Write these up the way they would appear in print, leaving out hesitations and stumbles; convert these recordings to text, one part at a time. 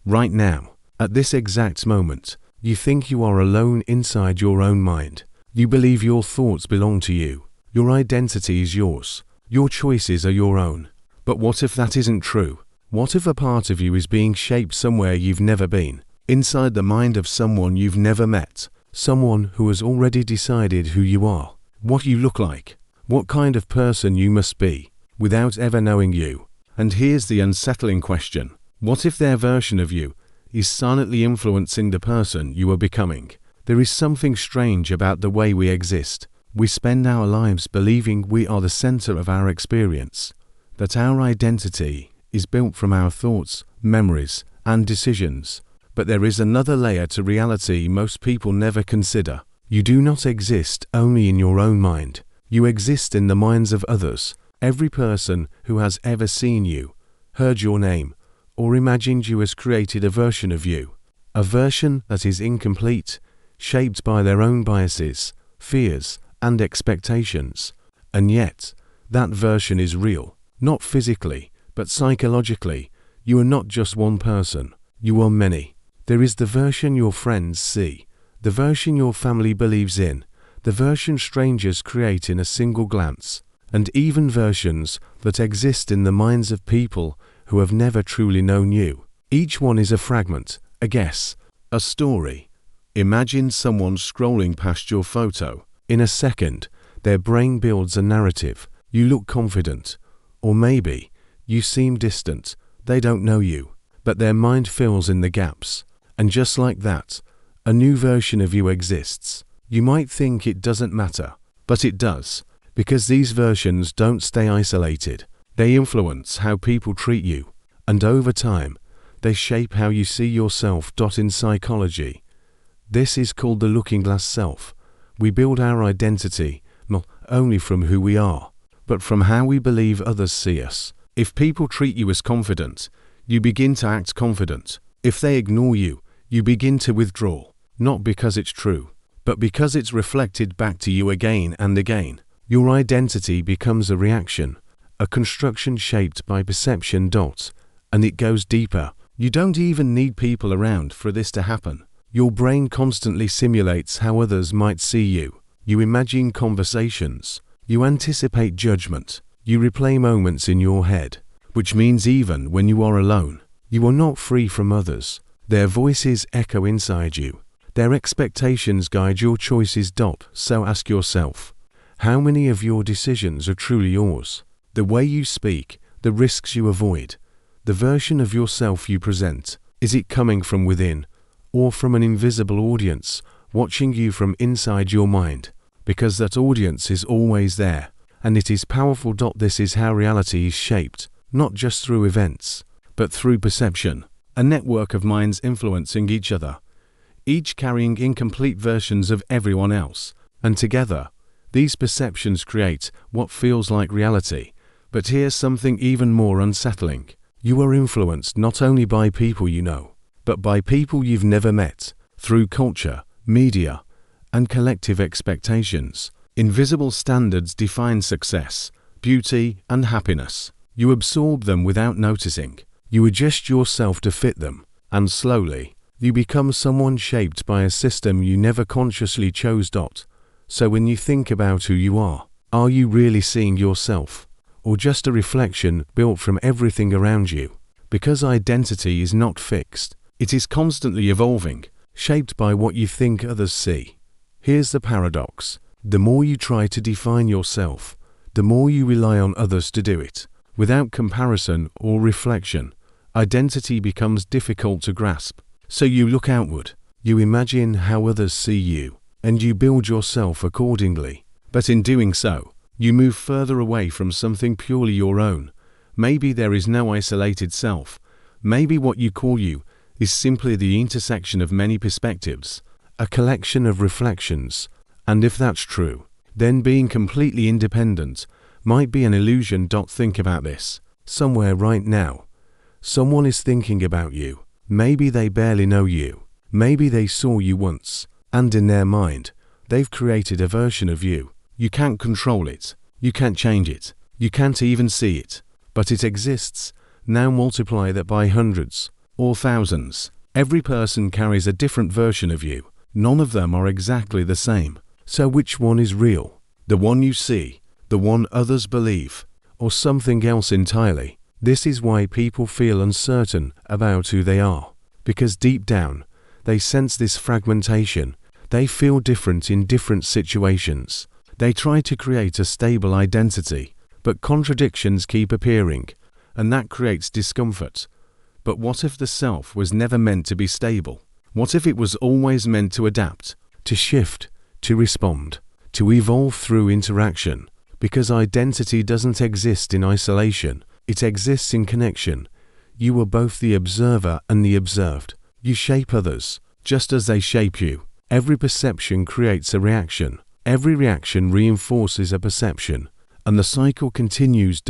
Right now, at this exact moment, you think you are alone inside your own mind. You believe your thoughts belong to you. Your identity is yours. Your choices are your own. But what if that isn't true? What if a part of you is being shaped somewhere you've never been, inside the mind of someone you've never met, someone who has already decided who you are, what you look like, what kind of person you must be, without ever knowing you? And here's the unsettling question. What if their version of you is silently influencing the person you are becoming? There is something strange about the way we exist. We spend our lives believing we are the center of our experience, that our identity is built from our thoughts, memories, and decisions. But there is another layer to reality most people never consider. You do not exist only in your own mind. You exist in the minds of others. Every person who has ever seen you, heard your name, or imagined you has created a version of you. A version that is incomplete, shaped by their own biases, fears, and expectations. And yet, that version is real. Not physically, but psychologically. You are not just one person. You are many. There is the version your friends see, the version your family believes in, the version strangers create in a single glance, and even versions that exist in the minds of people who have never truly known you. Each one is a fragment, a guess, a story. Imagine someone scrolling past your photo. In a second, their brain builds a narrative. You look confident, or maybe you seem distant. They don't know you, but their mind fills in the gaps. And just like that, a new version of you exists. You might think it doesn't matter, but it does, because these versions don't stay isolated. They influence how people treat you, and over time, they shape how you see yourself. In psychology, this is called the looking glass self. We build our identity not only from who we are, but from how we believe others see us. If people treat you as confident, you begin to act confident. If they ignore you, you begin to withdraw, not because it's true, but because it's reflected back to you again and again. Your identity becomes a reaction, a construction shaped by perception. And it goes deeper. You don't even need people around for this to happen. Your brain constantly simulates how others might see you. You imagine conversations. You anticipate judgment. You replay moments in your head, which means even when you are alone, you are not free from others. Their voices echo inside you. Their expectations guide your choices. So ask yourself, how many of your decisions are truly yours? The way you speak, the risks you avoid, the version of yourself you present, is it coming from within or from an invisible audience watching you from inside your mind? Because that audience is always there, and it is powerful. This is how reality is shaped, not just through events, but through perception. A network of minds influencing each other, each carrying incomplete versions of everyone else, and together, these perceptions create what feels like reality. But here's something even more unsettling. You are influenced not only by people you know, but by people you've never met, through culture, media, and collective expectations. Invisible standards define success, beauty, and happiness. You absorb them without noticing. You adjust yourself to fit them, and slowly, you become someone shaped by a system you never consciously chose. So when you think about who you are you really seeing yourself, or just a reflection built from everything around you? Because identity is not fixed. It is constantly evolving, shaped by what you think others see. Here's the paradox. The more you try to define yourself, the more you rely on others to do it. Without comparison or reflection, identity becomes difficult to grasp. So you look outward, you imagine how others see you, and you build yourself accordingly. But in doing so, you move further away from something purely your own. Maybe there is no isolated self. Maybe what you call you is simply the intersection of many perspectives, a collection of reflections. And if that's true, then being completely independent might be an illusion. Think about this. Somewhere right now, someone is thinking about you. Maybe they barely know you. Maybe they saw you once, and in their mind, they've created a version of you. You can't control it. You can't change it. You can't even see it. But it exists. Now multiply that by hundreds, or thousands. Every person carries a different version of you. None of them are exactly the same. So which one is real? The one you see, the one others believe, or something else entirely? This is why people feel uncertain about who they are, because deep down, they sense this fragmentation. They feel different in different situations. They try to create a stable identity, but contradictions keep appearing, and that creates discomfort. But what if the self was never meant to be stable? What if it was always meant to adapt, to shift, to respond, to evolve through interaction? Because identity doesn't exist in isolation, it exists in connection. You are both the observer and the observed. You shape others, just as they shape you. Every perception creates a reaction. Every reaction reinforces a perception, and the cycle continues.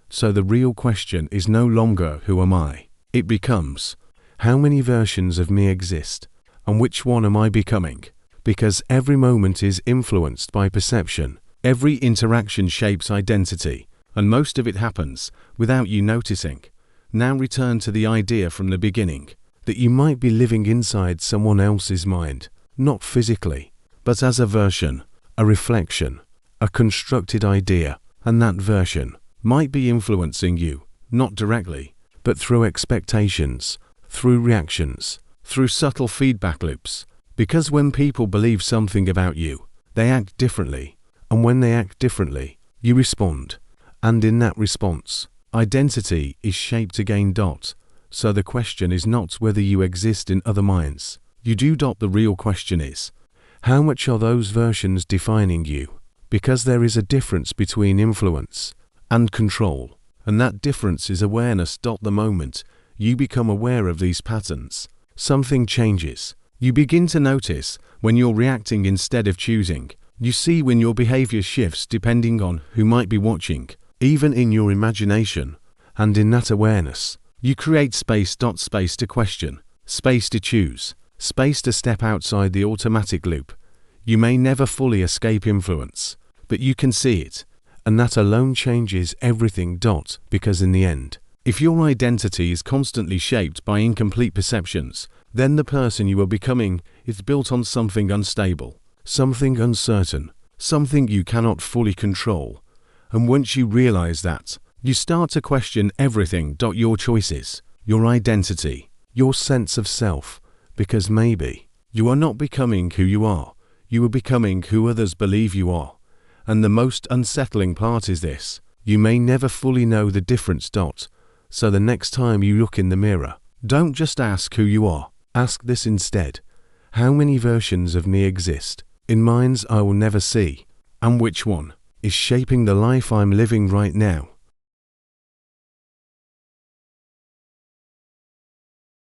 So the real question is no longer who am I? It becomes, how many versions of me exist, and which one am I becoming? Because every moment is influenced by perception. Every interaction shapes identity, and most of it happens without you noticing. Now return to the idea from the beginning, that you might be living inside someone else's mind, not physically, but as a version, a reflection, a constructed idea, and that version might be influencing you, not directly, but through expectations, through reactions, through subtle feedback loops. Because when people believe something about you, they act differently, and when they act differently, you respond, and in that response, identity is shaped again. So the question is not whether you exist in other minds. You do. The real question is, how much are those versions defining you? Because there is a difference between influence and control, and that difference is awareness. The moment you become aware of these patterns, something changes. You begin to notice when you're reacting instead of choosing. You see when your behavior shifts depending on who might be watching, even in your imagination. And in that awareness, you create space. Space to question, space to choose, space to step outside the automatic loop. You may never fully escape influence, but you can see it, and that alone changes everything. Because in the end, if your identity is constantly shaped by incomplete perceptions, then the person you are becoming is built on something unstable, something uncertain, something you cannot fully control. And once you realize that, you start to question everything. Your choices, your identity, your sense of self, because maybe you are not becoming who you are becoming who others believe you are. And the most unsettling part is this: you may never fully know the difference. So the next time you look in the mirror, don't just ask who you are, ask this instead: how many versions of me exist, in minds I will never see, and which one is shaping the life I'm living right now?